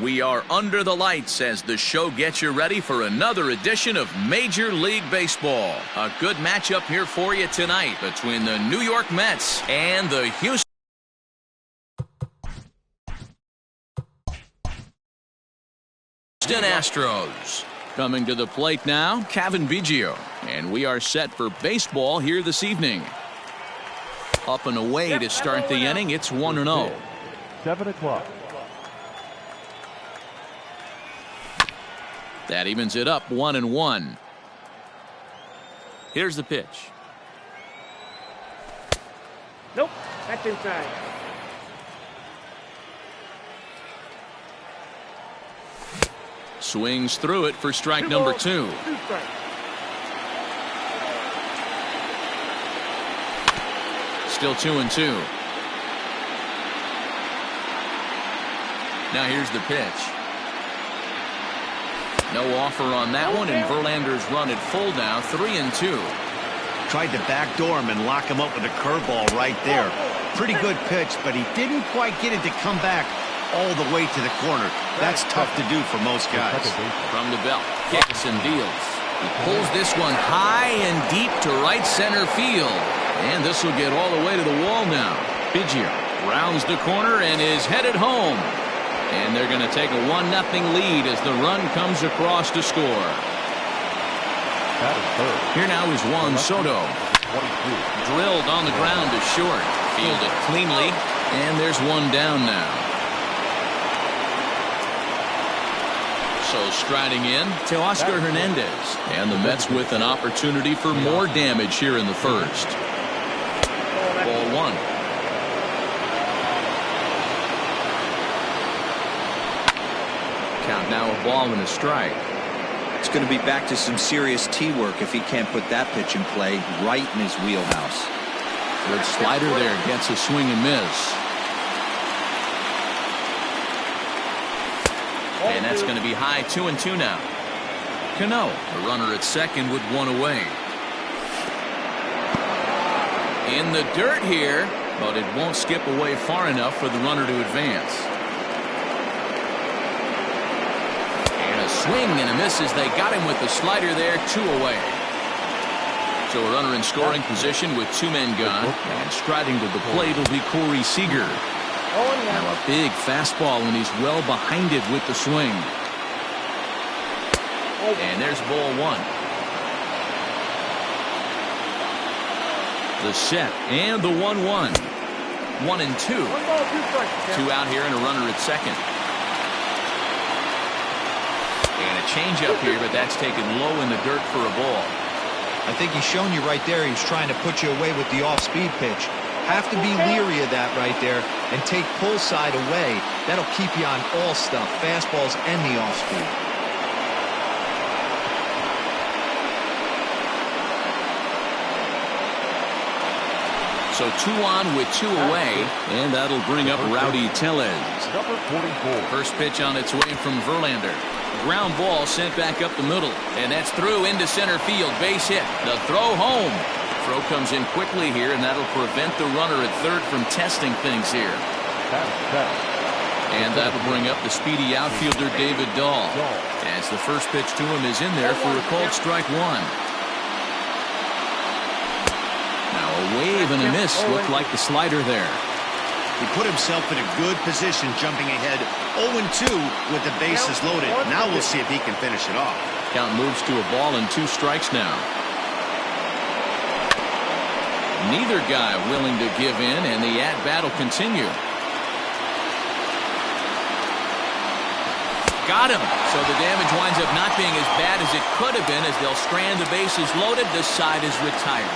We are under the lights as the show gets you ready for another edition of Major League Baseball. A good matchup here for you tonight between the New York Mets and the Houston Astros. Coming to the plate now, Kevin Biggio. And we are set for baseball here this evening. Up and away to start the inning, it's 1-0. 7 o'clock. That evens it up 1-1. Here's the pitch. Nope, that's inside. Swings through it for strike number 2. Still 2-2. Now here's the pitch. No offer on that one, and Verlander's run at full now, 3-2. Tried to backdoor him and lock him up with a curveball right there. Pretty good pitch, but he didn't quite get it to come back all the way to the corner. That's tough to do for most guys. From the belt, kicks and deals. He pulls this one high and deep to right center field. And this will get all the way to the wall now. Biggio rounds the corner and is headed home. And they're going to take a 1-0 lead as the run comes across to score. Here now is Juan Soto. Drilled on the ground to short. Fielded cleanly. And there's one down now. So striding in, Teoscar Hernandez. And the Mets with an opportunity for more damage here in the first. Ball 1. Count now a ball and a strike. It's going to be back to some serious tee work if he can't put that pitch in play right in his wheelhouse. Good slider there, gets a swing and miss. And that's going to be high, 2-2 now. Cano, the runner at second with one away. In the dirt here, but it won't skip away far enough for the runner to advance. And a swing and a miss as they got him with the slider there, 2 away. So a runner in scoring position with 2 men gone, and striding to the plate will be Corey Seager. Now a big fastball, and he's well behind it with the swing. And there's ball 1. The set and the 1-1. 1-2. 2 out here and a runner at second. And a changeup here, but that's taken low in the dirt for a ball. I think he's shown you right there. He was trying to put you away with the off-speed pitch. Have to be leery of that right there and take pull side away. That'll keep you on all stuff, fastballs and the off-speed. So 2 on with 2 away, and that'll bring up Rowdy Tellez. Number 44. First pitch on its way from Verlander. Ground ball sent back up the middle, and that's through into center field. Base hit. The throw home. Throw comes in quickly here, and that'll prevent the runner at third from testing things here. And that'll bring up the speedy outfielder David Dahl, as the first pitch to him is in there for a called strike 1. Now a wave and a miss. Looked like the slider there. He put himself in a good position, jumping ahead 0-2 with the bases loaded. Now we'll see if he can finish it off. Count moves to a ball and 2 strikes now. Neither guy willing to give in, and the at-bat will continue. Got him. So the damage winds up not being as bad as it could have been as they'll strand the bases loaded. This side is retired.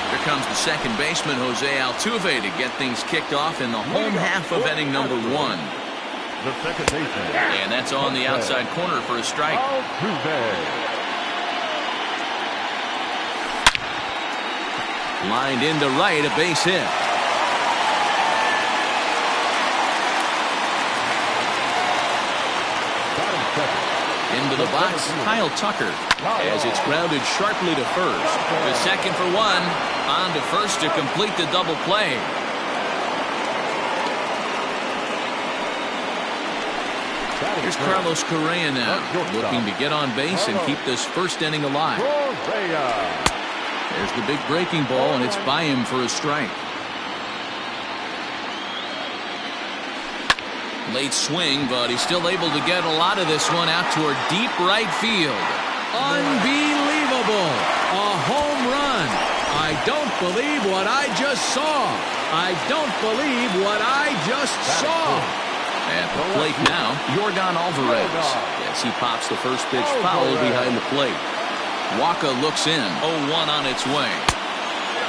Here comes the second baseman, Jose Altuve, to get things kicked off in the home half of inning number 1. The second baseman. And that's on the outside corner for a strike. Altuve. Lined into right, a base hit. Into the box, Kyle Tucker, as it's grounded sharply to first. The second for 1, on to first to complete the double play. Here's Carlos Correa now, looking to get on base and keep this first inning alive. There's the big breaking ball, and it's by him for a strike. Late swing, but he's still able to get a lot of this one out toward deep right field. Unbelievable! A home run! I don't believe what I just saw. I don't believe what I just saw. At the plate now, Yordan Alvarez. Yes, he pops the first pitch foul behind the plate. Waka looks in. 0-1 on its way.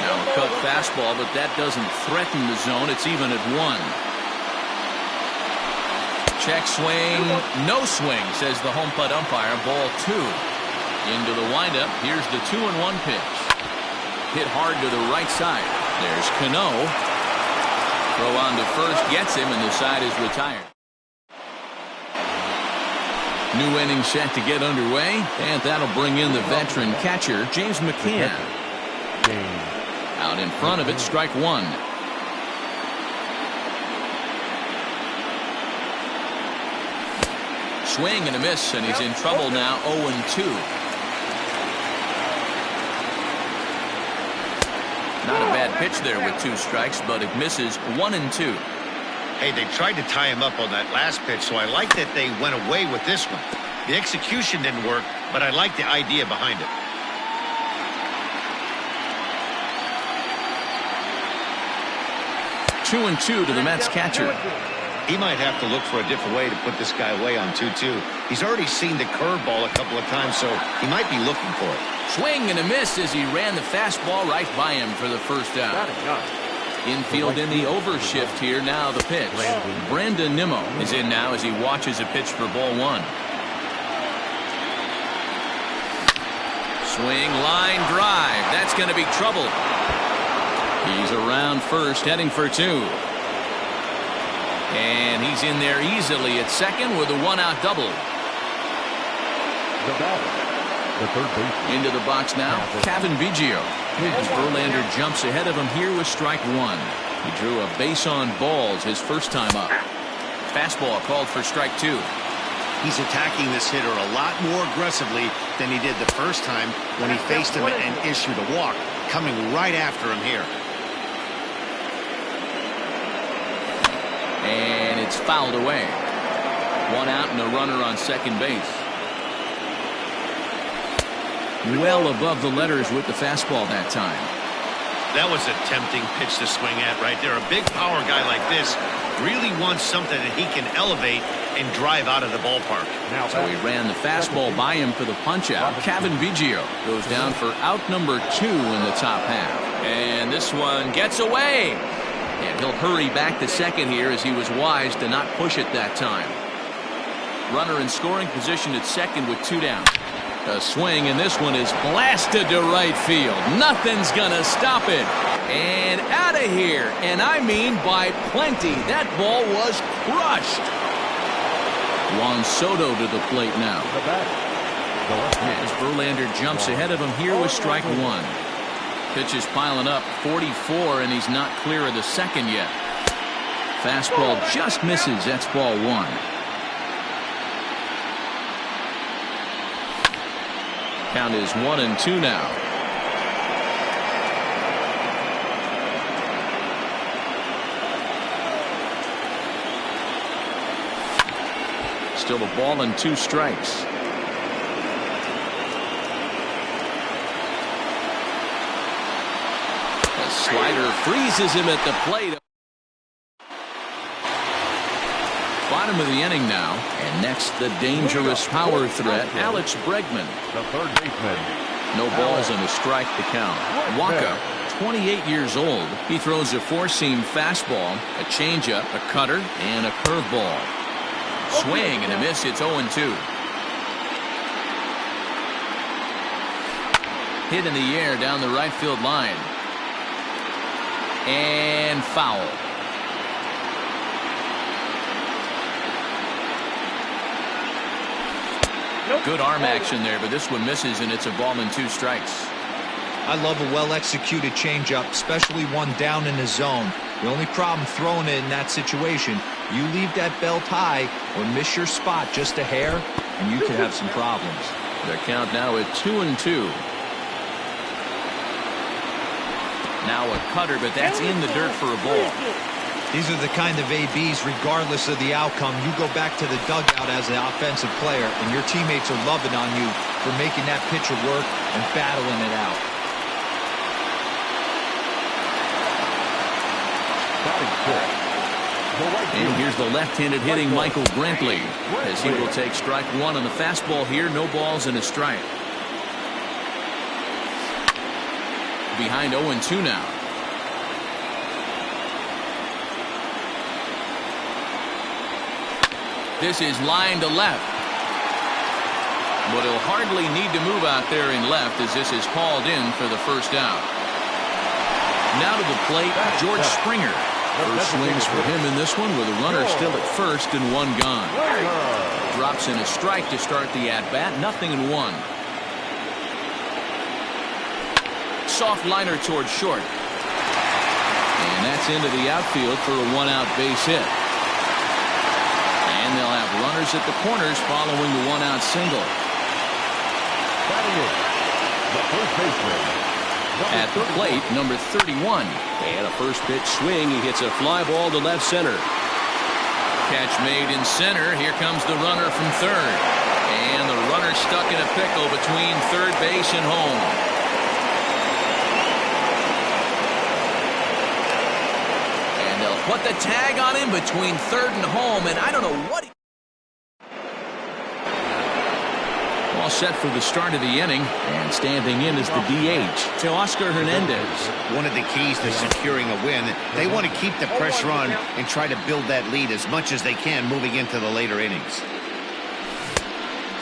Now a cut fastball, but that doesn't threaten the zone. It's even at 1. Check swing. No swing, says the home plate umpire. Ball 2. Into the windup. Here's the 2-1 pitch. Hit hard to the right side. There's Cano. Throw on to first, gets him, and the side is retired. New inning set to get underway, and that'll bring in the veteran catcher, James McCann. Out in front of it, strike 1. Swing and a miss, and he's in trouble now, 0-2. Not a bad pitch there with 2 strikes, but it misses 1-2. Hey, they tried to tie him up on that last pitch, so I like that they went away with this one. The execution didn't work, but I like the idea behind it. 2-2 to the Mets catcher. He might have to look for a different way to put this guy away on 2-2. He's already seen the curveball a couple of times, so he might be looking for it. Swing and a miss as he ran the fastball right by him for the first out. Infield in the overshift here. Now the pitch. Brandon Nimmo is in now as he watches a pitch for ball 1. Swing, line drive. That's going to be trouble. He's around first, heading for 2. And he's in there easily at second with a 1-out double. The third baseman. Into the box now, Kevin Biggio. As Verlander jumps ahead of him here with strike 1. He drew a base on balls his first time up. Fastball called for strike 2. He's attacking this hitter a lot more aggressively than he did the first time when he faced him and issued a walk, coming right after him here. And it's fouled away. 1 out and a runner on second base. Well above the letters with the fastball that time. That was a tempting pitch to swing at right there. A big power guy like this really wants something that he can elevate and drive out of the ballpark. So he ran the fastball by him for the punch out. Kevin Biggio goes down for out number 2 in the top half. And this one gets away. And he'll hurry back to second here as he was wise to not push it that time. Runner in scoring position at second with 2 down. A swing, and this one is blasted to right field. Nothing's gonna stop it. And out of here, and I mean by plenty. That ball was crushed. Juan Soto to the plate now. As Verlander jumps ahead of him here with strike 1. Pitch is piling up, 44, and he's not clear of the second yet. Fastball just misses. That's ball 1. Count is 1-2 now. Still a ball and 2 strikes. The slider freezes him at the plate. Bottom of the inning now, and next the dangerous power threat, Alex Bregman. The third baseman. No balls and a strike to count. Waka, 28 years old. He throws a 4-seam fastball, a changeup, a cutter, and a curveball. Swing and a miss. It's 0-2. Hit in the air down the right field line. And foul. Good arm action there, but this one misses, and it's a ball and 2 strikes. I love a well-executed changeup, especially one down in the zone. The only problem throwing it in that situation You leave that belt high or miss your spot just a hair, and you could have some problems. The count now at 2-2. Now a cutter, but that's in the dirt for a ball. These are the kind of ABs, regardless of the outcome, you go back to the dugout as an offensive player, and your teammates are loving on you for making that pitcher work and battling it out. And here's the left-handed hitting Michael Brantley, as he will take strike one on the fastball here. No balls and a strike. Behind 0-2 now. This is line to left. But he'll hardly need to move out there in left, as this is hauled in for the first out. Now to the plate, George Springer. First swings for him in this one, with a runner still at first and one gone. Drops in a strike to start the at-bat, 0-1. Soft liner towards short. And that's into the outfield for a one-out base hit. And they'll have runners at the corners following the one-out single. The first baseman. At the plate, number 31. And a first pitch swing. He hits a fly ball to left center. Catch made in center. Here comes the runner from third. And the runner stuck in a pickle between third base and home. And they'll put the tag on him between third and home. And I don't know what he... All set for the start of the inning, and standing in is the DH, to Oscar Hernandez. One of the keys to securing a win, they want to keep the pressure on and try to build that lead as much as they can moving into the later innings.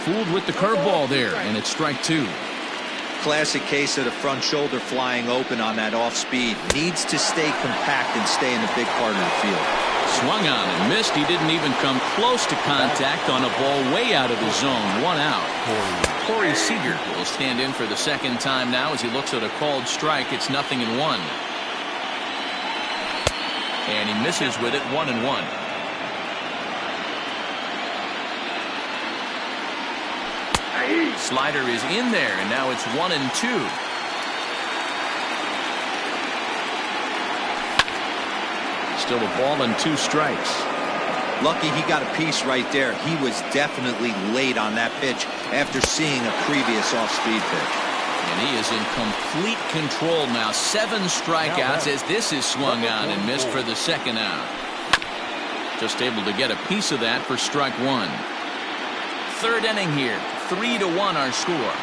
Fooled with the curveball there, and it's strike two. Classic case of the front shoulder flying open on that off speed. Needs to stay compact and stay in the big part of the field. Swung on and missed. He didn't even come close to contact on a ball way out of his zone. One out. Corey Seager will stand in for the second time now as he looks at a called strike. It's 0-1. And he misses with it, 1-1. Slider is in there, and now it's 1-2. Still a ball and two strikes. Lucky he got a piece right there. He was definitely late on that pitch after seeing a previous off-speed pitch. And he is in complete control now. 7 strikeouts as this is swung on and missed for the second out. Just able to get a piece of that for strike one. Third inning here. 3-1 our score.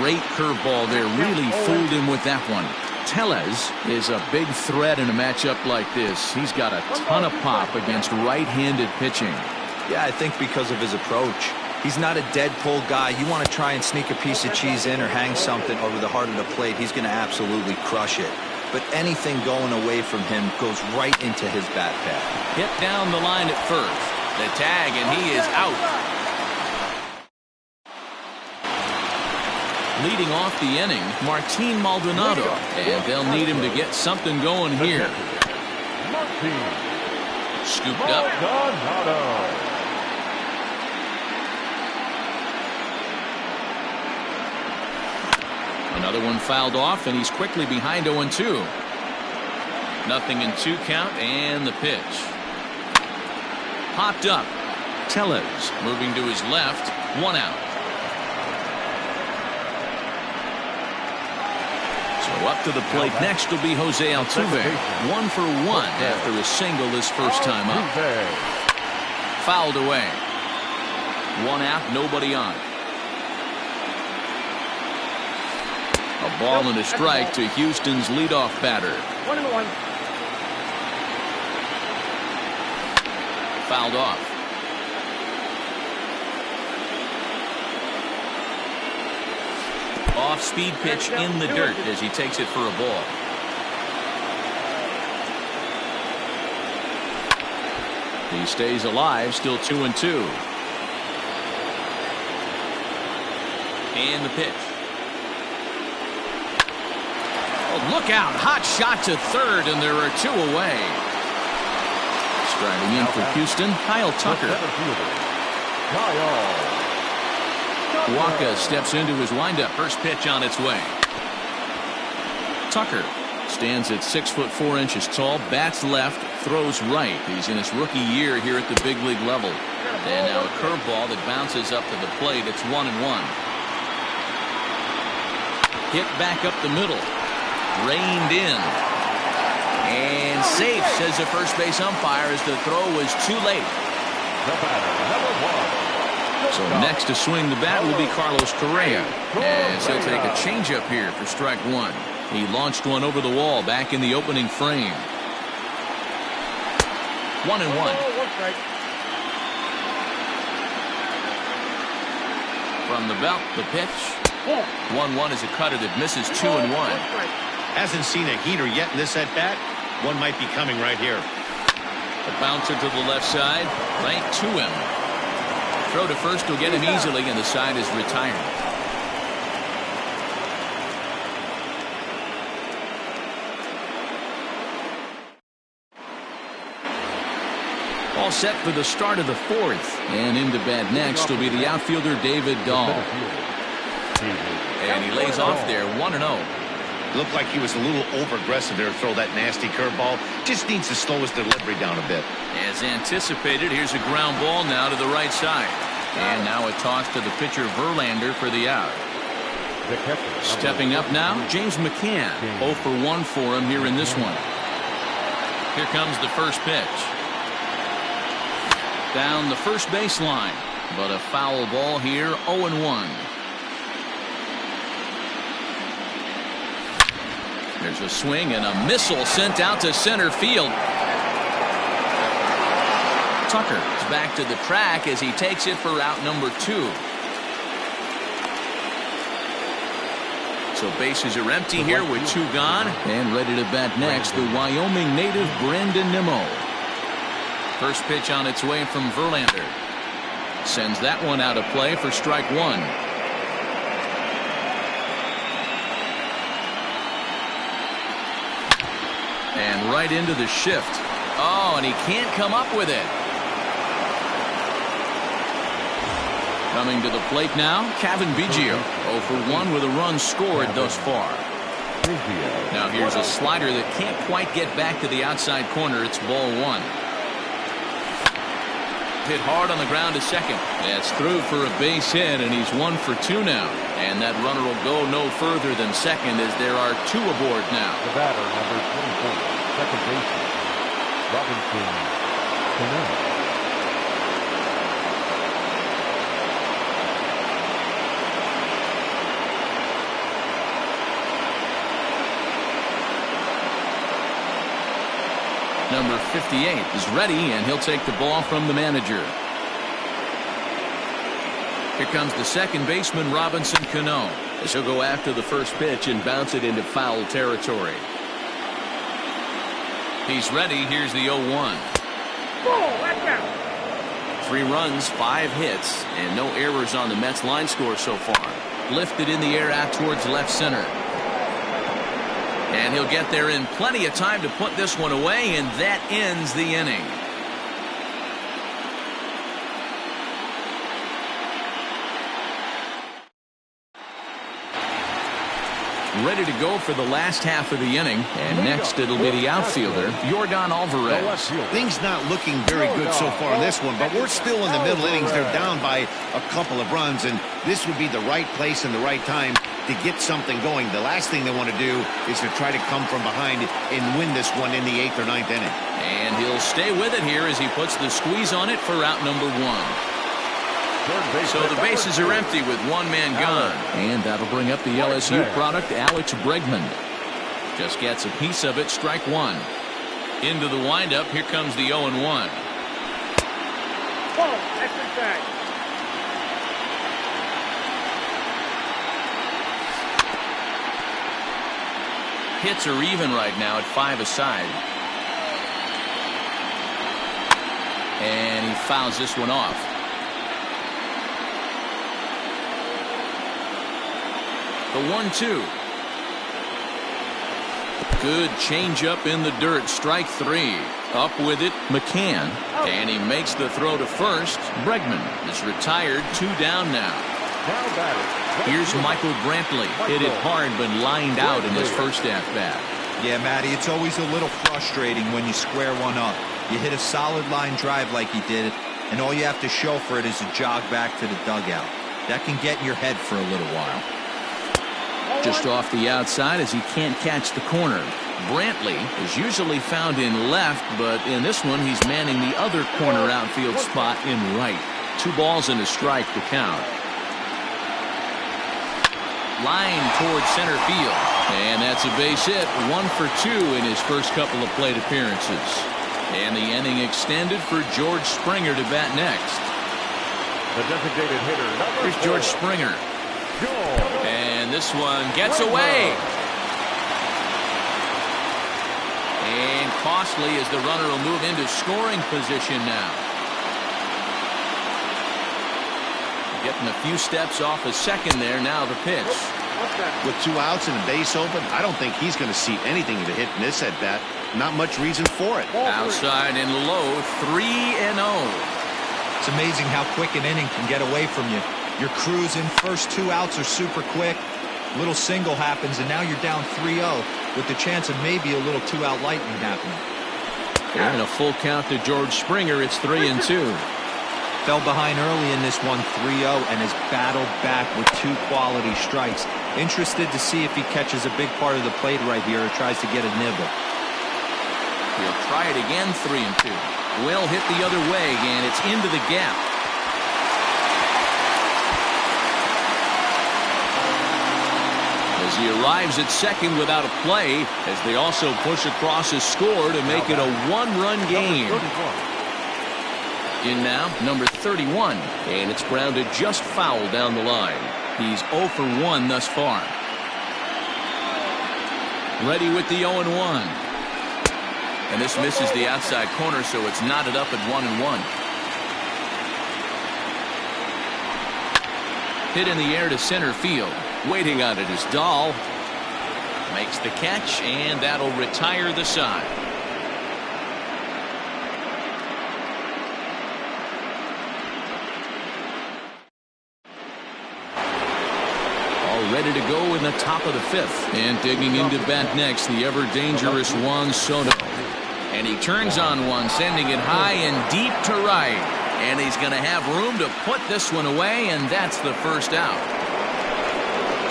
Great curveball there. Really fooled him with that one. Tellez is a big threat in a matchup like this. He's got a ton of pop against right-handed pitching. Yeah, I think because of his approach. He's not a dead pull guy. You want to try and sneak a piece of cheese in or hang something over the heart of the plate, he's going to absolutely crush it. But anything going away from him goes right into his bat path. Hit down the line at first. The tag, and he is out. Leading off the inning, Martin Maldonado, and they'll need him to get something going here. Scooped up. Another one fouled off, and he's quickly behind 0-2. 0-2 count, and the pitch. Popped up. Tellez moving to his left, 1 out. So up to the plate next will be Jose Altuve. 1 for 1 after a single his first time up. Fouled away. 1 out, nobody on. A ball and a strike to Houston's leadoff batter. 1-1. Fouled off. Off-speed pitch in the dirt as he takes it for a ball. He stays alive, still 2-2. And the pitch. Oh, look out. Hot shot to third, and there are 2 away. Driving in for Houston, Kyle Tucker. Waka steps into his windup. First pitch on its way. Tucker stands at 6'4" tall, bats left, throws right. He's in his rookie year here at the big league level. And now a curveball that bounces up to the plate. It's 1-1. Hit back up the middle. Reined in. And safe, says the first base umpire, as the throw was too late. The batter, number 1. So next to swing the bat will be Carlos Correa, as he'll take a changeup here for strike one. He launched one over the wall back in the opening frame. 1-1. From the belt, the pitch. 1-1 is a cutter that misses 2-1. Hasn't seen a heater yet in this at bat. One might be coming right here. A bouncer to the left side, right to him. Throw to first will get him easily, and the side is retired. All set for the start of the fourth. And into bat next will be the outfielder David Dahl. And he lays off there, 1-0. Looked like he was a little over-aggressive there to throw that nasty curveball. Just needs to slow his delivery down a bit. As anticipated, here's a ground ball now to the right side. And now a toss to the pitcher Verlander for the out. Stepping up now, James McCann. 0 for 1 for him here in this one. Here comes the first pitch. Down the first baseline, but a foul ball here, 0-1. There's a swing and a missile sent out to center field. Tucker is back to the track as he takes it for route number 2. So bases are empty here with 2 gone. And ready to bat next, the Wyoming native Brandon Nimmo. First pitch on its way from Verlander. Sends that one out of play for strike 1. And right into the shift. Oh, and he can't come up with it. Coming to the plate now, Kevin Biggio. 0 for 1 with a run scored thus far. Now here's a slider that can't quite get back to the outside corner. It's ball 1. Hit hard on the ground to second. That's through for a base hit, and he's 1 for 2 now. And that runner will go no further than second, as there are 2 aboard now. The batter, number 24, second baseman, Robinson Cano. Number 58 is ready, and he'll take the ball from the manager. Here comes the second baseman, Robinson Cano, as he'll go after the first pitch and bounce it into foul territory. He's ready. Here's the 0-1. 3 runs, 5 hits, and no errors on the Mets line score so far. Lifted in the air out towards left center. And he'll get there in plenty of time to put this one away, and that ends the inning. Ready to go for the last half of the inning, and next it'll be the outfielder, Yordan Alvarez. Things not looking very good so far in this one, but we're still in the middle innings. They're down by a couple of runs, and this would be the right place and the right time to get something going. The last thing they want to do is to try to come from behind and win this one in the 8th or 9th inning. And he'll stay with it here as he puts the squeeze on it for out number 1. So the bases are empty with 1 man gone. And that'll bring up the LSU product, Alex Bregman. Just gets a piece of it, strike 1. Into the windup, here comes the 0-1. Exercise. Hits are even right now at 5 aside. And he fouls this one off. The 1-2. Good changeup in the dirt. Strike 3. Up with it, McCann. And he makes the throw to first. Bregman is retired. 2 down now. Now batting. Here's Michael Brantley. Hit it hard but lined out in his first at-bat. Yeah, Matty, it's always a little frustrating when you square one up. You hit a solid line drive like he did, and all you have to show for it is a jog back to the dugout. That can get in your head for a little while. Just off the outside as he can't catch the corner. Brantley is usually found in left, but in this one he's manning the other corner outfield spot in right. 2 balls and a strike to count. Line towards center field. And that's a base hit. 1 for 2 in his first couple of plate appearances. And the inning extended for George Springer to bat next. The designated hitter, number Here's 4. George Springer. George. And this one gets away. And costly as the runner will move into scoring position now. Getting a few steps off a second there. Now the pitch. With 2 outs and a base open, I don't think he's going to see anything of a hit in this at-bat. Not much reason for it. Outside and low, 3-0. It's amazing how quick an inning can get away from you. You're cruising. First 2 outs are super quick. Little single happens, and now you're down 3-0 with the chance of maybe a little 2-out lightning happening. And a full count to George Springer. It's 3-2. Fell behind early in this one, 3-0, and has battled back with 2 quality strikes. Interested to see if he catches a big part of the plate right here or tries to get a nibble. He'll try it again. 3-2. Well hit the other way, and it's into the gap. As he arrives at second without a play, as they also push across a score to make it a 1-run game. In now, number 31, and it's grounded just foul down the line. He's 0 for 1 thus far. Ready with the 0-1. And this misses the outside corner, so it's knotted up at 1-1. Hit in the air to center field. Waiting on it is Dahl. Makes the catch, and that'll retire the side. Ready to go in the top of the 5th. And digging into bat next, the ever-dangerous Juan Soto. And he turns on one, sending it high and deep to right. And he's going to have room to put this one away, and that's the first out.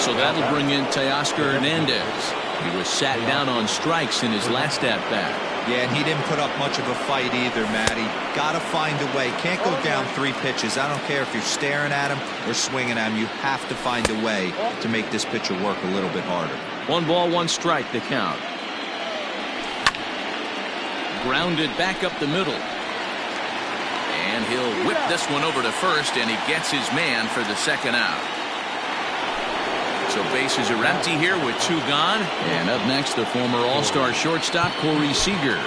So that'll bring in Teoscar Hernandez. He was sat down on strikes in his last at-bat. Yeah, and he didn't put up much of a fight either, Matty. Gotta find a way. Can't go down 3 pitches. I don't care if you're staring at him or swinging at him. You have to find a way to make this pitcher work a little bit harder. 1 ball, 1 strike to count. Grounded back up the middle. And he'll whip this one over to first, and he gets his man for the second out. So bases are empty here with 2 gone. And up next, the former All-Star shortstop, Corey Seager.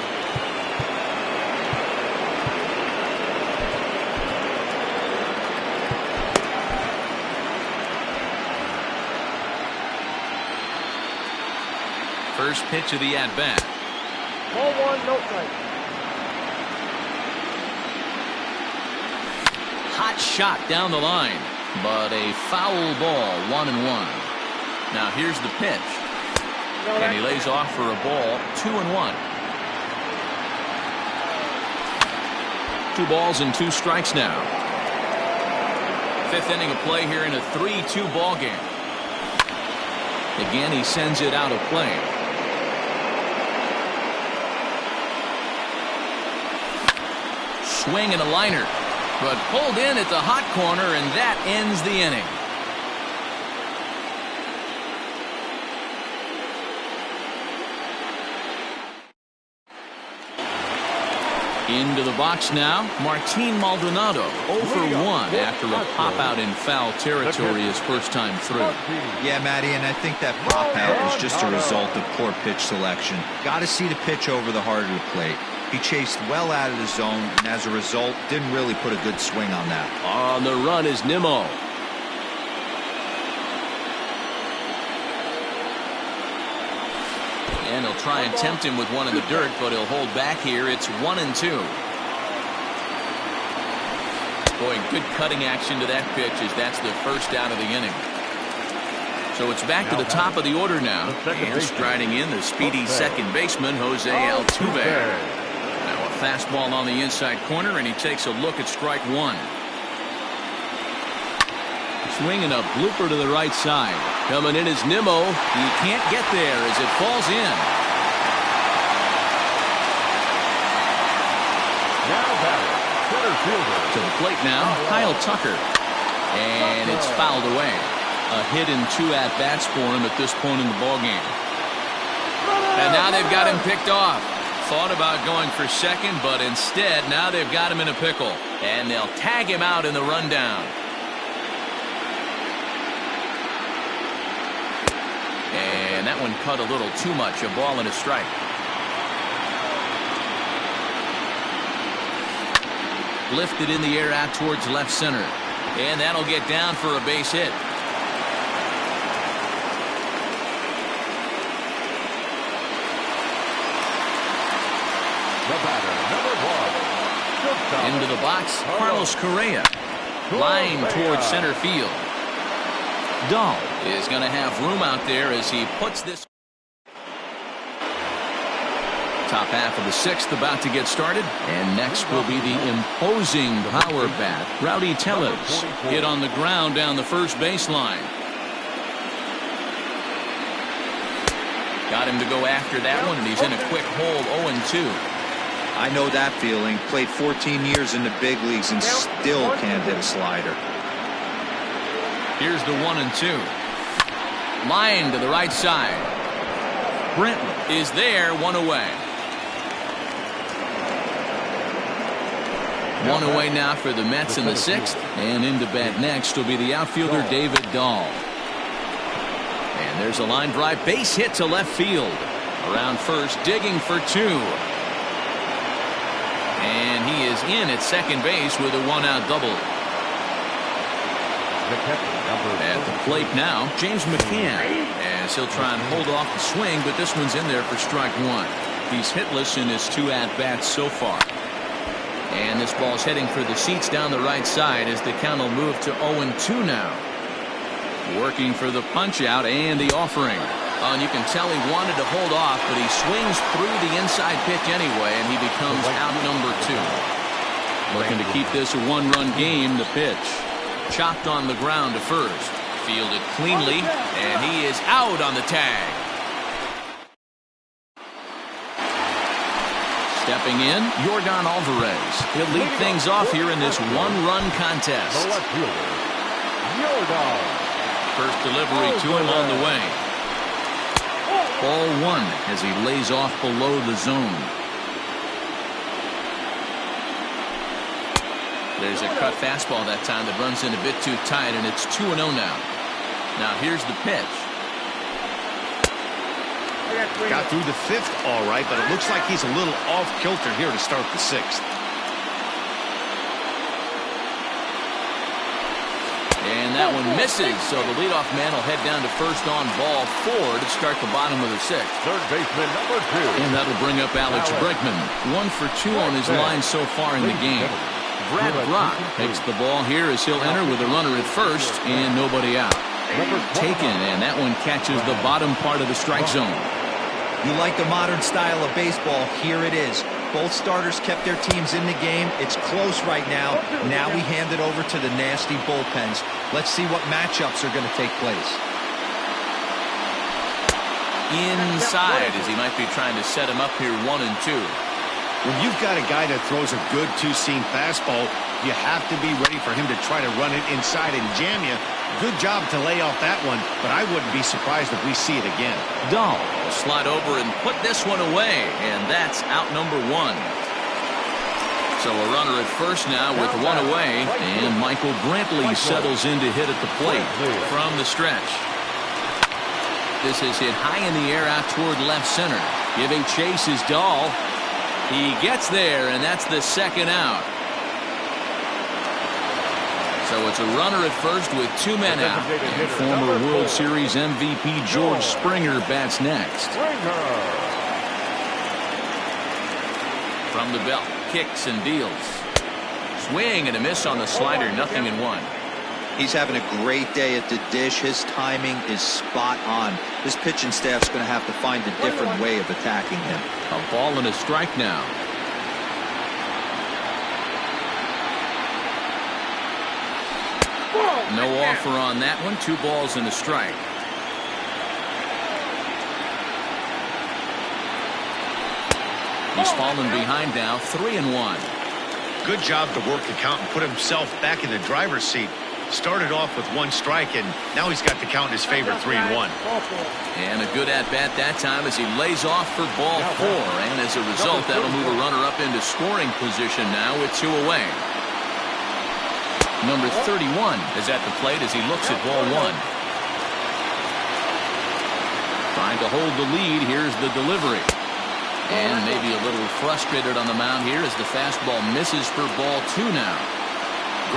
First pitch of the at-bat. Ball 1, no strike. Hot shot down the line, but a foul ball. 1-1. Now here's the pitch, and he lays off for a ball. 2-1. 2 balls and 2 strikes now. 5th inning of play here in a 3-2 ball game. Again, he sends it out of play. Swing and a liner, but pulled in at the hot corner, and that ends the inning. Into the box now, Martin Maldonado, 0 for 1 after a pop-out in foul territory his first time through. Yeah, Matty, and I think that pop-out was just a result of poor pitch selection. Got to see the pitch over the heart of the plate. He chased well out of the zone, and as a result, didn't really put a good swing on that. On the run is Nimmo. And he'll try and tempt him with one in the dirt, but he'll hold back here. It's 1-2. Boy, good cutting action to that pitch as that's the first out of the inning. So it's back to the top of the order now. And striding in, the speedy second baseman, Jose Altuve. Now a fastball on the inside corner, and he takes a look at strike one. Swinging a blooper to the right side. Coming in is Nimmo. He can't get there as it falls in. Now batting, center fielder. To the plate now, Kyle Tucker. And it's fouled away. A hit and 2 at-bats for him at this point in the ballgame. And now they've got him picked off. Thought about going for second, but instead now they've got him in a pickle. And they'll tag him out in the rundown. And that one cut a little too much. A ball and a strike. Lifted in the air out towards left center. And that'll get down for a base hit. The batter, number 1. Into the box, Carlos Correa. Line towards center field. Dahl is going to have room out there as he puts this. Top half of the 6th about to get started. And next will be the imposing power bat, Rowdy Tellez. Hit on the ground down the first baseline. Got him to go after that one, and he's in a quick hold, 0-2. I know that feeling. Played 14 years in the big leagues and still can't hit a slider. Here's the 1-2. Line to the right side. Brentley is there, one away. One away now for the Mets in the 6th. And into bat next will be the outfielder David Dahl. And there's a line drive base hit to left field. Around first, digging for 2. And he is in at second base with a 1-out double. At the plate now, James McCann, as he'll try and hold off the swing, but this one's in there for strike 1. He's hitless in his 2 at-bats so far. And this ball's heading for the seats down the right side as the count will move to 0-2 now. Working for the punch-out and the offering. And you can tell he wanted to hold off, but he swings through the inside pitch anyway, and he becomes out number 2. Looking to keep this a 1-run game, the pitch. Chopped on the ground to first. Fielded cleanly, and he is out on the tag. Stepping in, Yordan Alvarez. He'll lead things off here in this 1-run contest. The left fielder, Yordan. First delivery to him on the way. Ball 1 as he lays off below the zone. There's a cut fastball that time that runs in a bit too tight, and it's 2-0 now. Now here's the pitch. Got through the 5th all right, but it looks like he's a little off kilter here to start the 6th. And that one misses, so the leadoff man will head down to first on ball 4 to start the bottom of the 6th. Third baseman, number 2. And that'll bring up Alex Bregman. 1 for 2 on his line so far in the game. Brad Brock takes the ball here as he'll enter with a runner at first and nobody out. Taken, and that one catches the bottom part of the strike zone. You like the modern style of baseball, here it is. Both starters kept their teams in the game. It's close right now. Now we hand it over to the nasty bullpens. Let's see what matchups are going to take place. Inside as he might be trying to set him up here 1-2. When you've got a guy that throws a good two-seam fastball, you have to be ready for him to try to run it inside and jam you. Good job to lay off that one, but I wouldn't be surprised if we see it again. Dahl will slide over and put this one away, and that's out number 1. So a runner at first now with 1 away, and Michael Brantley settles in to hit at the plate from the stretch. This is hit high in the air out toward left center. Giving chase is Dahl. He gets there, and that's the 2nd out. So it's a runner at first with 2 men out. And former World Series MVP George Springer bats next. From the belt, kicks and deals. Swing and a miss on the slider, 0-1. He's having a great day at the dish. His timing is spot on. His pitching staff's going to have to find a different way of attacking him. A ball and a strike now. No offer on that one. 2 balls and a strike. He's fallen behind now, 3-1. Good job to work the count and put himself back in the driver's seat. Started off with 1 strike, and now he's got the count in his favor, 3-1. And a good at-bat that time as he lays off for ball 4. And as a result, that'll move a runner up into scoring position now with 2 away. Number 31 is at the plate as he looks at ball 1. Trying to hold the lead. Here's the delivery. And maybe a little frustrated on the mound here as the fastball misses for ball 2 now.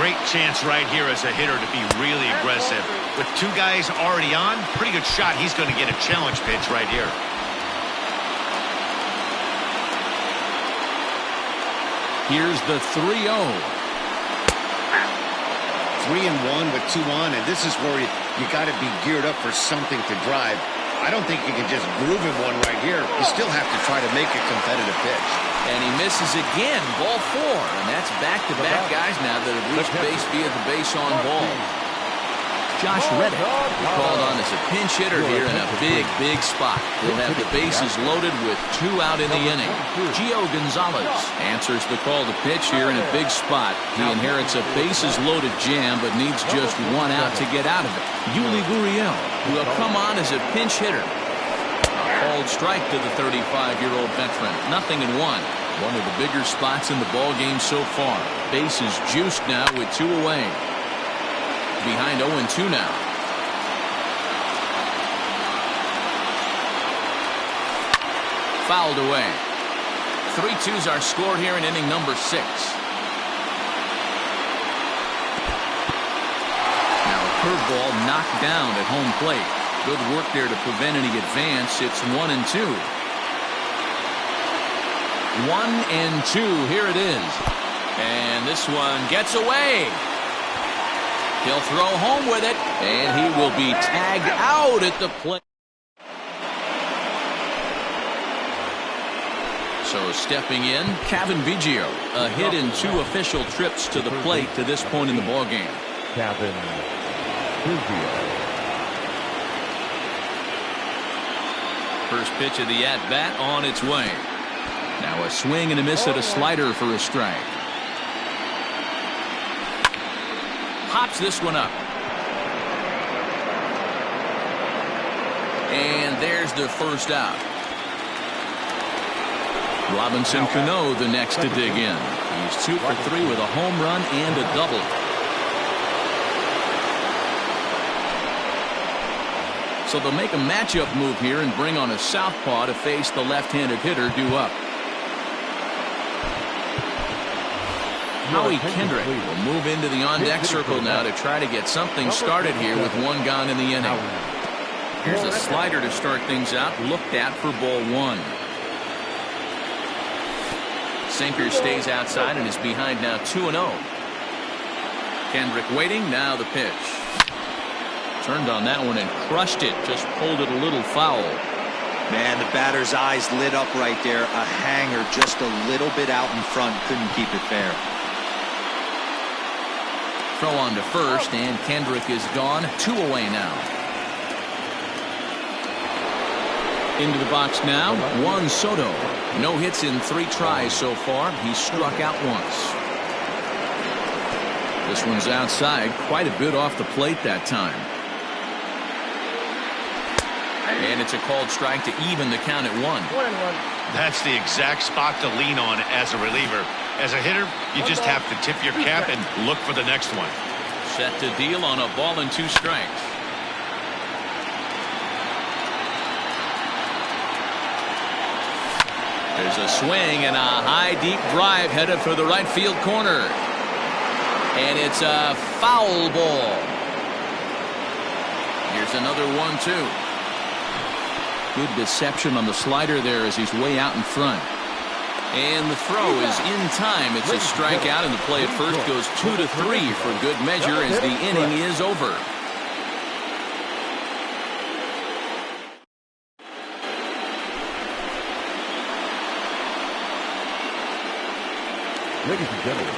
Great chance right here as a hitter to be really aggressive. With 2 guys already on, pretty good shot. He's going to get a challenge pitch right here. Here's the 3-0. 3-1 with 2 on, and this is where you got to be geared up for something to drive. I don't think you can just groove him one right here. You still have to try to make a competitive pitch. And he misses again, ball 4. And that's back-to-back guys now that have reached base via the base on ball. Josh Reddick called on as a pinch hitter here in a big spot. He'll have the bases loaded with 2 out in the inning. Gio Gonzalez answers the call to pitch here in a big spot. He inherits a bases-loaded jam, but needs just 1 out to get out of it. Yuli Gurriel will come on as a pinch hitter. A called strike to the 35-year-old veteran. 0-1. One of the bigger spots in the ball game so far. Bases juiced now with 2 away. Behind 0-2 now. Fouled away. 3-2s are scored here in inning number 6. Now a curveball knocked down at home plate. Good work there to prevent any advance. It's 1-2. 1-2. Here it is. And this one gets away. He'll throw home with it, and he will be tagged out at the plate. So stepping in, Kevin Biggio, a hit in 2 official trips to the plate to this point in the ballgame. Kevin Biggio. First pitch of the at-bat on its way. Now a swing and a miss at a slider for a strike. Pops this one up. And there's the first out. Robinson Cano the next to dig in. He's 2 for 3 with a home run and a double. So they'll make a matchup move here and bring on a southpaw to face the left-handed hitter due up. Howie Kendrick will move into the on-deck circle now to try to get something started here with 1 gone in the inning. Here's a slider to start things out, looked at for ball 1. Sinker stays outside and is behind now 2-0. Kendrick waiting, now the pitch. Turned on that one and crushed it, just pulled it a little foul. Man, the batter's eyes lit up right there. A hanger just a little bit out in front, couldn't keep it fair. Throw on to first, and Kendrick is gone. 2 away now. Into the box now, Juan Soto. No hits in 3 tries so far. He's struck out once. This one's outside, quite a bit off the plate that time. And it's a called strike to even the count at 1. That's the exact spot to lean on as a reliever. As a hitter, you just have to tip your cap and look for the next one. Set to deal on a ball and 2 strikes. There's a swing and a high deep drive headed for the right field corner. And it's a foul ball. Here's another 1-2. Good deception on the slider there as he's way out in front. And the throw is in time. It's a strikeout, and the play at first goes 2-3 for good measure as the inning is over. Ladies and gentlemen,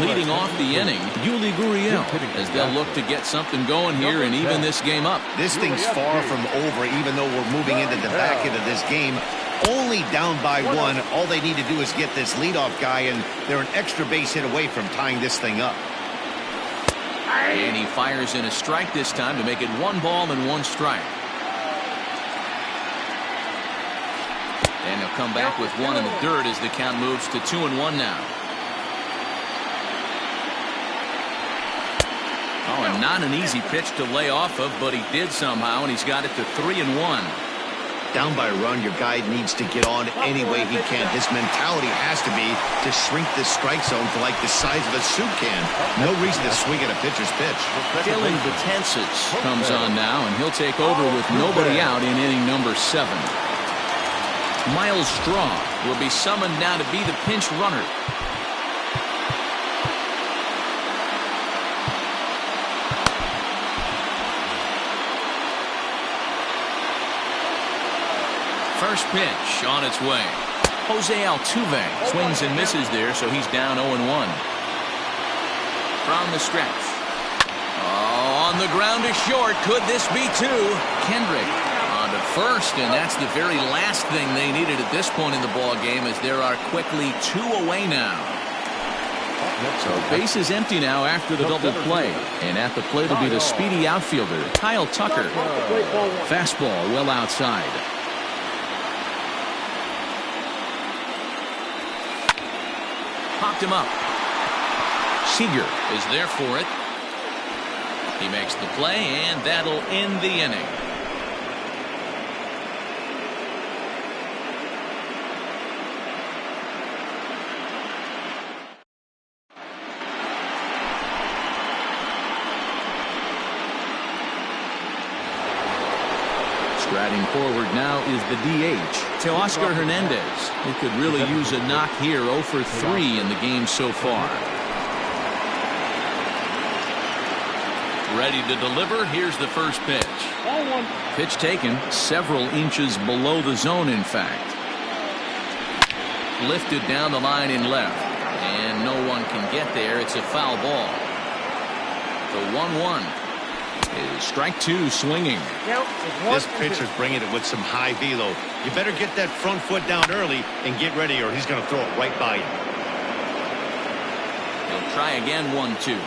leading off the inning, Yuli Gurriel, as they'll look to get something going here and even this game up. This thing's far from over, even though we're moving into the back end of this game. Only down by one. All they need to do is get this leadoff guy, and they're an extra base hit away from tying this thing up. And he fires in a strike this time to make it 1 ball and 1 strike. And he'll come back with 1 in the dirt as the count moves to 2-1 now. Oh, and not an easy pitch to lay off of, but he did somehow, and he's got it to 3-1. Down by a run, your guy needs to get on any way he can. His mentality has to be to shrink this strike zone to like the size of a soup can. No reason to swing at a pitcher's pitch. Dylan Betances comes on now, and he'll take over with nobody out in inning number 7. Miles Straw will be summoned now to be the pinch runner. First pitch on its way. Jose Altuve swings and misses there, so he's down 0-1. From the stretch. Oh, on the ground to short. Could this be 2? Kendrick on to first, and that's the very last thing they needed at this point in the ball game, as there are quickly 2 away now. So base is empty now after the double play, and at the plate will be the speedy outfielder Kyle Tucker. Fastball well outside. Popped him up. Seager is there for it. He makes the play, and that'll end the inning. Striding forward now is the DH, Teoscar Hernandez. He could really use a knock here. 0 for 3 in the game so far. Ready to deliver. Here's the first pitch. Pitch taken several inches below the zone, in fact. Lifted down the line in left, and no one can get there. It's a foul ball. The 1-1. Is strike 2 swinging. This pitcher's bringing it with some high velo. You better get that front foot down early and get ready, or he's going to throw it right by you. He'll try again. 1-2.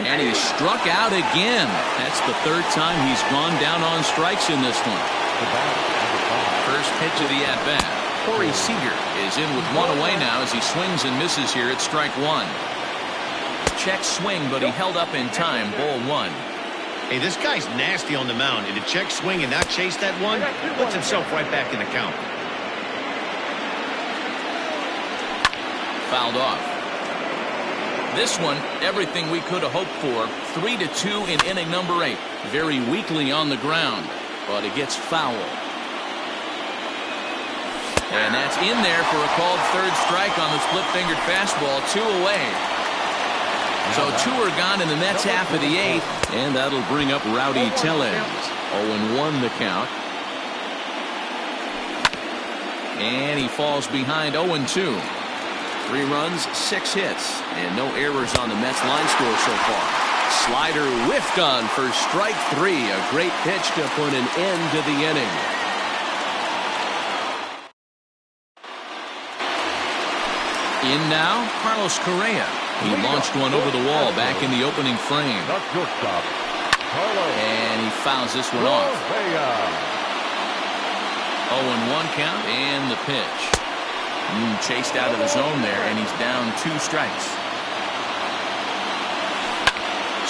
And he's struck out again. That's the 3rd time he's gone down on strikes in this one. First pitch of the at-bat. Corey Seager is in with 1 away now as he swings and misses here at strike 1. Check swing, but he held up in time. Ball 1. Hey, this guy's nasty on the mound. And to check swing and not chase that one, puts himself right back in the count. Fouled off. This one, everything we could have hoped for. 3-2 in inning number 8. Very weakly on the ground, but it gets foul. And that's in there for a called 3rd strike on the split-fingered fastball. 2 away. So 2 are gone in the Mets half of the 8th, and that'll bring up Rowdy Tellez. 0-1 the count. And he falls behind 0-2. 3 runs, 6 hits, and no errors on the Mets line score so far. Slider whiffed on for strike 3. A great pitch to put an end to the inning. In now, Carlos Correa. He launched one over the wall back in the opening frame. And he fouls this one off. 0-1 count and the pitch. Chased out of the zone there, and he's down 2 strikes.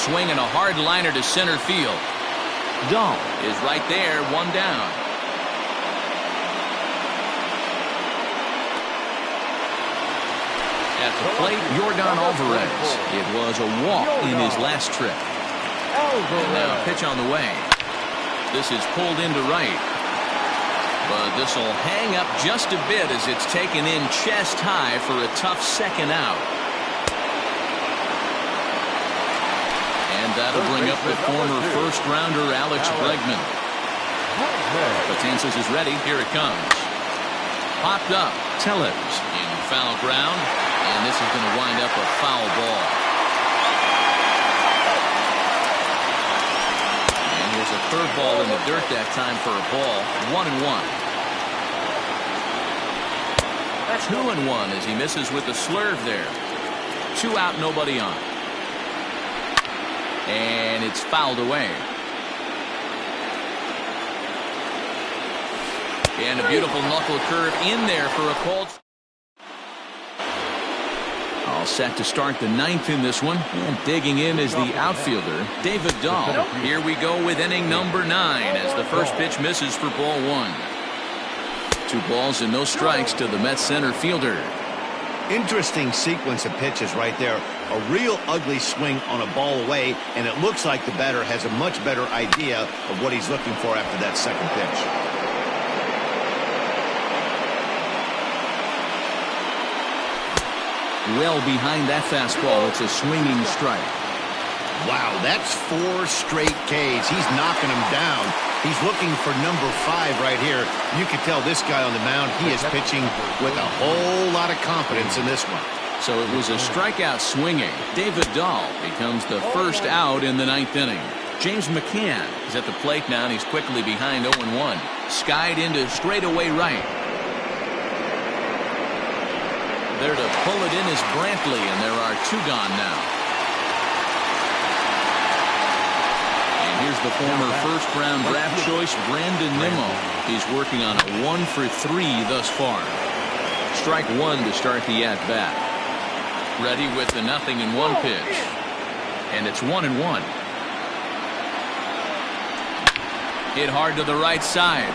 Swinging a hard liner to center field. Dahl is right there, 1 down. At the plate, Yordan Alvarez. It was a walk in his last trip. And now pitch on the way. This is pulled into right. But this will hang up just a bit as it's taken in chest high for a tough second out. And that'll bring up the former first-rounder Alex Bregman. Betances is ready. Here it comes. Popped up. Tellez in foul ground. And this is going to wind up a foul ball. And here's a curveball in the dirt that time for a ball. 1-1. 2-1 as he misses with the slurve there. 2 out, nobody on. And it's fouled away. And a beautiful knuckle curve in there for a called. All set to start the 9th in this one. And digging in is the outfielder, David Dahl. Here we go with inning number 9 as the first pitch misses for ball 1. 2 balls and no strikes to the Mets center fielder. Interesting sequence of pitches right there. A real ugly swing on a ball away, and it looks like the batter has a much better idea of what he's looking for after that second pitch. Well behind that fastball, it's a swinging strike. Wow, that's 4 straight Ks. He's knocking them down. He's looking for number 5 right here. You can tell this guy on the mound, he is pitching with a whole lot of confidence in this one. So it was a strikeout swinging. David Dahl becomes the first out in the 9th inning. James McCann is at the plate now, and he's quickly behind 0-1. Skied into straightaway right. There to pull it in is Brantley, and there are 2 gone now. And here's the former first-round draft choice, Brandon Nimmo. He's working on a 1-for-3 thus far. Strike 1 to start the at-bat. Ready with the 0-1 pitch. And it's 1-1. Hit hard to the right side.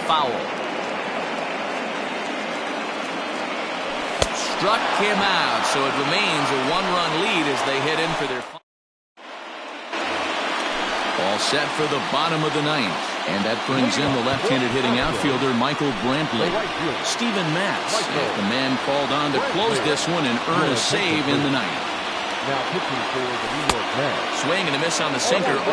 Foul. Struck him out, so it remains a 1-run lead as they head in for their all set for the bottom of the 9th. And that brings in the left-handed hitting outfielder Michael Brantley. Steven Matz, the man called on to close this one and earn a save in the 9th. Now pitching for the New York Mets. Swing and a miss on the sinker, 0-1.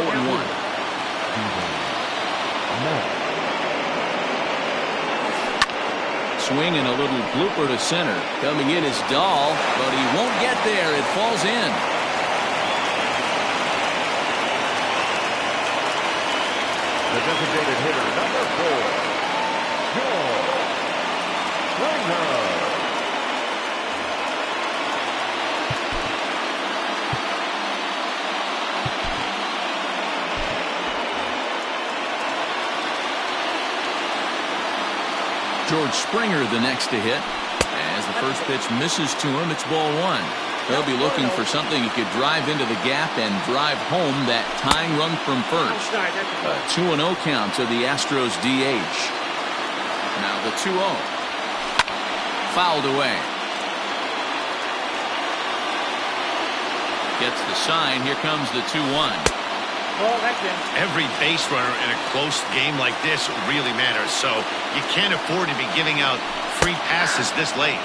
Swing and a little blooper to center. Coming in is Dahl, but he won't get there. It falls in. The designated hitter, number 4, George Springer. George Springer the next to hit. As the first pitch misses to him, it's ball 1. He'll be looking for something he could drive into the gap and drive home that tying run from first. A 2-0 count to the Astros DH. Now the 2-0. Fouled away. Gets the sign. Here comes the 2-1. Every base runner in a close game like this really matters, so you can't afford to be giving out free passes this late.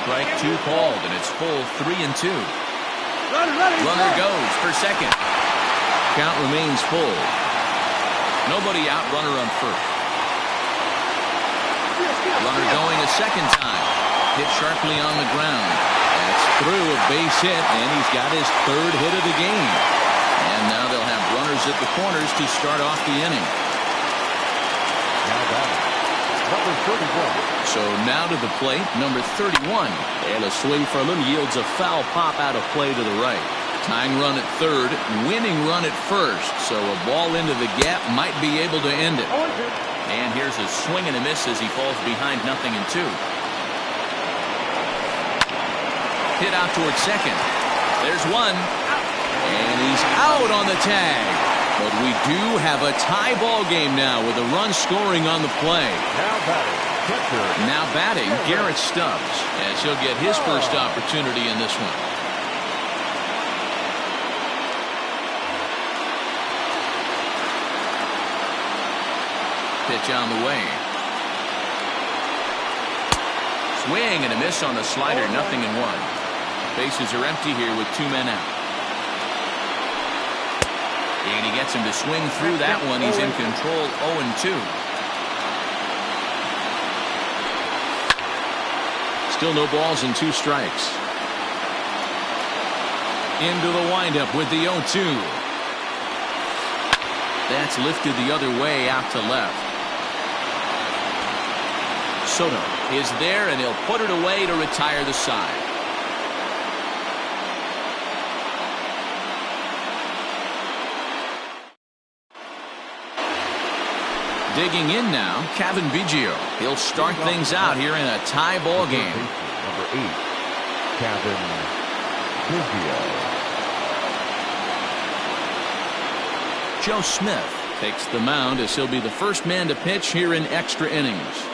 Strike 2 called, and it's full 3-2. Runner goes for second. Count remains full. Nobody out, runner on first. Runner going a second time. Hit sharply on the ground. That's through a base hit, and he's got his 3rd hit of the game. And now they'll have runners at the corners to start off the inning. Now batting, number 31. So now to the plate, number 31. And a swing for a little yields a foul pop out of play to the right. Tying run at 3rd, winning run at 1st. So a ball into the gap might be able to end it. And here's a swing and a miss as he falls behind 0-2. Hit out towards second. There's one. And he's out on the tag. But we do have a tie ball game now with a run scoring on the play. Now batting, catcher. Now batting, Garrett Stubbs, as he'll get his first opportunity in this one. Pitch on the way. Swing and a miss on the slider, 0-1. Bases are empty here with 2 men out. And he gets him to swing through that one. He's in control, 0-2. Still no balls and 2 strikes. Into the windup with the 0-2. That's lifted the other way out to left. Soto is there, and he'll put it away to retire the side. Digging in now, Kevin Biggio. He'll start things out here in a tie ball game. Number 8, Kevin Biggio. Joe Smith takes the mound as he'll be the first man to pitch here in extra innings.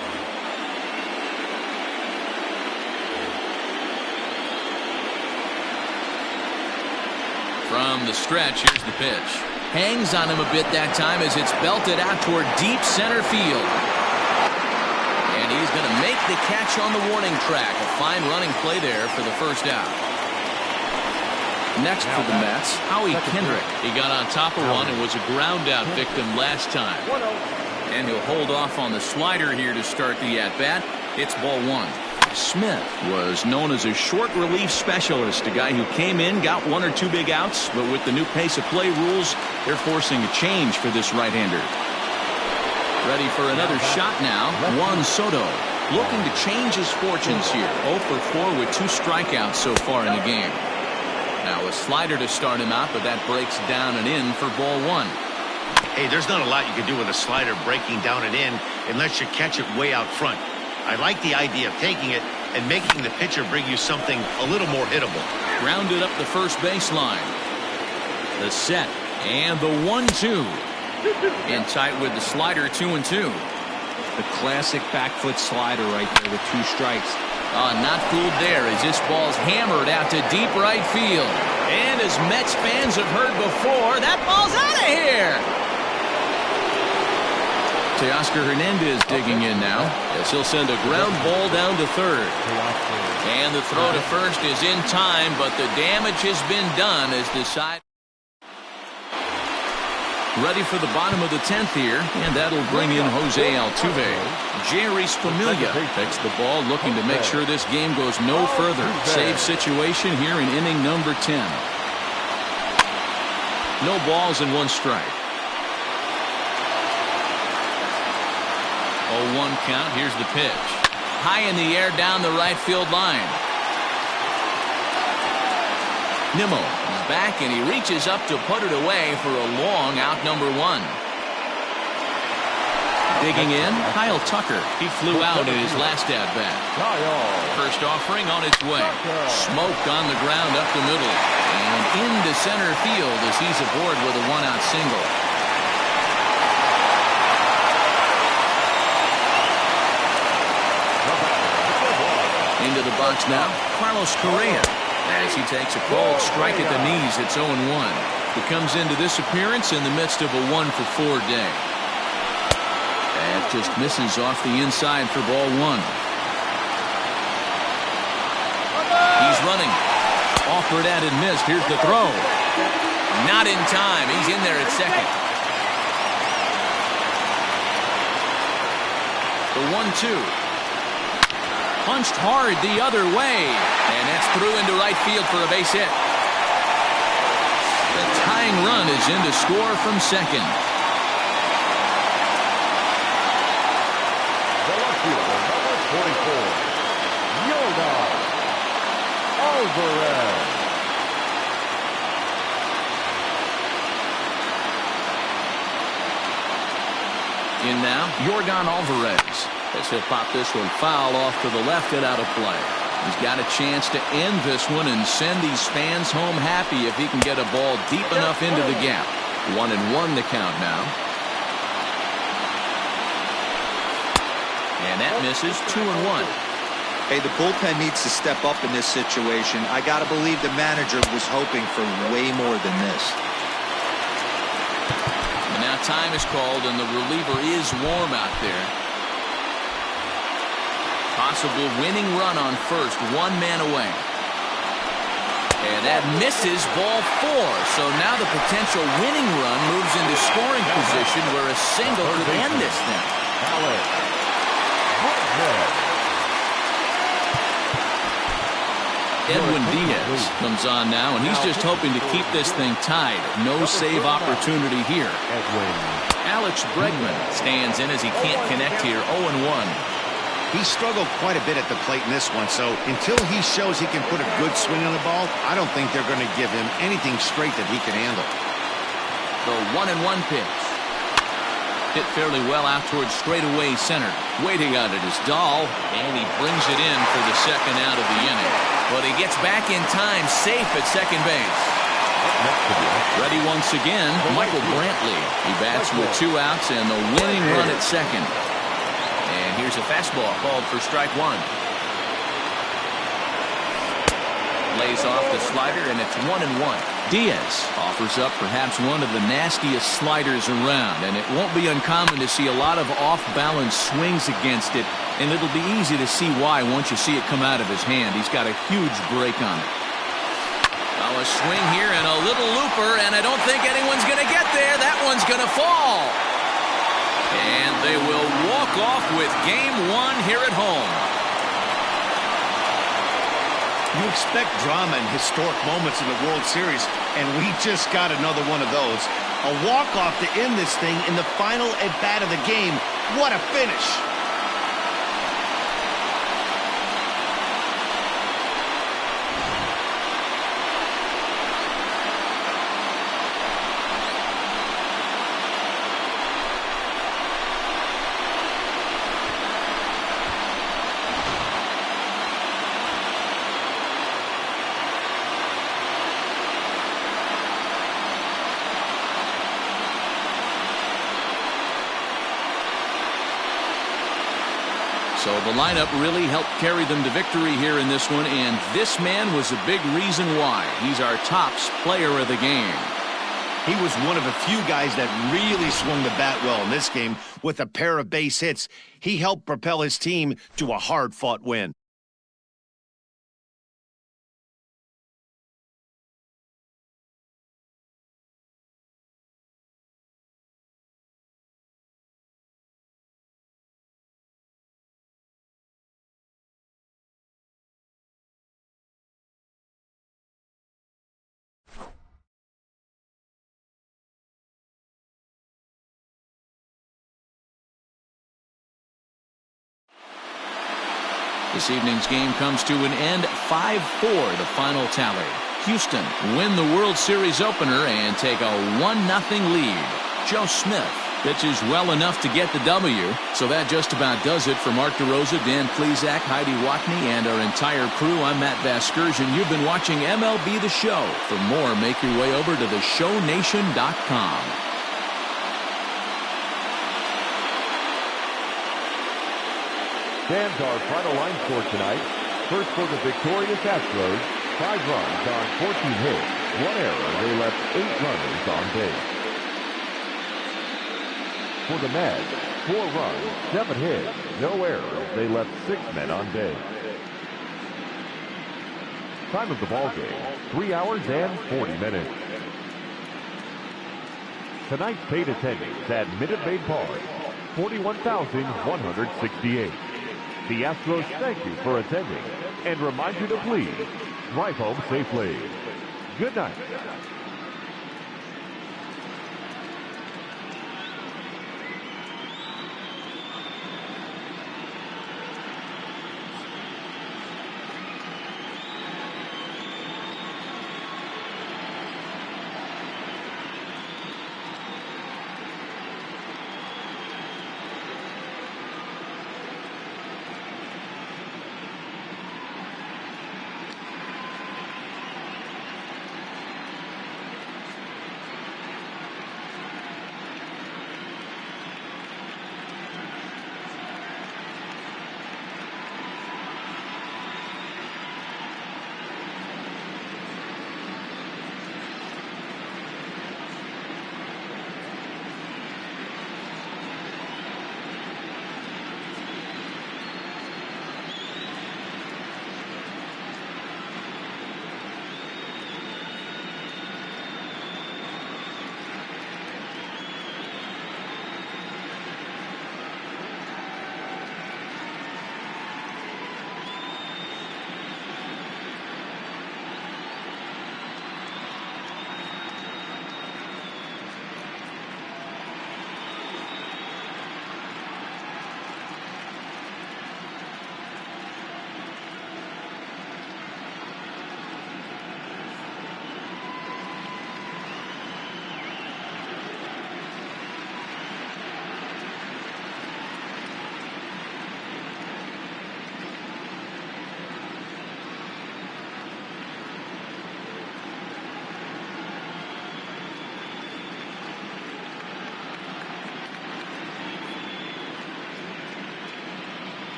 From the stretch, here's the pitch. Hangs on him a bit that time as it's belted out toward deep center field. And he's going to make the catch on the warning track. A fine running play there for the first out. Next for the Mets, Howie Kendrick. He got on top of one and was a ground out victim last time. And he'll hold off on the slider here to start the at-bat. It's ball 1. Smith was known as a short relief specialist, a guy who came in, got 1 or 2 big outs, but with the new pace of play rules, they're forcing a change for this right-hander. Ready for another shot now, Juan Soto, looking to change his fortunes here. 0 for 4 with 2 strikeouts so far in the game. Now a slider to start him out, but that breaks down and in for ball 1. Hey, there's not a lot you can do with a slider breaking down and in unless you catch it way out front. I like the idea of taking it and making the pitcher bring you something a little more hittable. Rounded up the first baseline. The set and the 1-2. In tight with the slider, 2-2. The classic back foot slider right there with 2 strikes. Not fooled there as this ball's hammered out to deep right field. And as Mets fans have heard before, that ball's out of here. Teoscar Hernandez digging in now as he'll send a ground ball down to third. And the throw to first is in time, but the damage has been done as the side. Ready for the bottom of the 10th here, and that'll bring in Jose Altuve. Jeurys Familia takes the ball, looking to make sure this game goes no further. Save situation here in inning number 10. No balls and 1 strike. 0-1 count. Here's the pitch. High in the air down the right field line. Nimmo is back and he reaches up to put it away for a long out number 1. Digging in, Kyle Tucker. He flew out in his last at bat. First offering on its way. Smoke on the ground up the middle. And into center field as he's aboard with a 1-out single. Into the box now, Carlos Correa, as he takes a cold strike at the knees. It's 0-1. He comes into this appearance in the midst of a 1 for 4 day. That just misses off the inside for ball 1. He's running. Offered at and missed. Here's the throw. Not in time. He's in there at second. The 1-2. Punched hard the other way, and that's through into right field for a base hit. The tying run is in to score from second. The left fielder, number 44, Yordan Alvarez. In now, Yordan Alvarez. As he'll pop this one foul off to the left and out of play. He's got a chance to end this one and send these fans home happy if he can get a ball deep enough into the gap. 1-1 the count now. And that misses 2-1. Hey, the bullpen needs to step up in this situation. I got to believe the manager was hoping for way more than this. And now time is called, and the reliever is warm out there. Possible winning run on first, one man away. And that misses, ball 4. So now the potential winning run moves into scoring position where a single could end this thing. Edwin Diaz comes on now, and he's just hoping to keep this thing tied. No save opportunity here. Alex Bregman stands in as he can't connect here. 0-1. He struggled quite a bit at the plate in this one, so until he shows he can put a good swing on the ball, I don't think they're going to give him anything straight that he can handle. The 1-1 pitch. Hit fairly well out towards straightaway center. Waiting on it is Dahl, and he brings it in for the second out of the inning. But he gets back in time, safe at second base. Ready once again, Michael Brantley. He bats with 2 outs and the winning run at second. And here's a fastball called for strike 1. Lays off the slider, and it's 1-1. Diaz offers up perhaps one of the nastiest sliders around, and it won't be uncommon to see a lot of off-balance swings against it, and it'll be easy to see why once you see it come out of his hand. He's got a huge break on it. Now a swing here and a little looper, and I don't think anyone's going to get there. That one's going to fall. And they will walk off with Game 1 here at home. You expect drama and historic moments in the World Series, and we just got another one of those. A walk-off to end this thing in the final at-bat of the game. What a finish! So the lineup really helped carry them to victory here in this one, and this man was a big reason why. He's our tops player of the game. He was one of a few guys that really swung the bat well in this game with a pair of base hits. He helped propel his team to a hard-fought win. This evening's game comes to an end, 5-4 the final tally. Houston win the World Series opener and take a 1-0 lead. Joe Smith pitches well enough to get the W. So that just about does it for Mark DeRosa, Dan Plesac, Heidi Watney, and our entire crew. I'm Matt Vasgersian. You've been watching MLB The Show. For more, make your way over to theshownation.com. Stands our final line score tonight. First for the victorious Astros, 5 runs on 14 hits, 1 error. They left 8 runners on base. For the Mets, 4 runs, 7 hits, no errors. They left 6 men on base. Time of the ball game, 3 hours and 40 minutes. Tonight's paid attendance at Minute Maid Park, 41,168. The Astros thank you for attending and remind you to please drive home safely. Good night.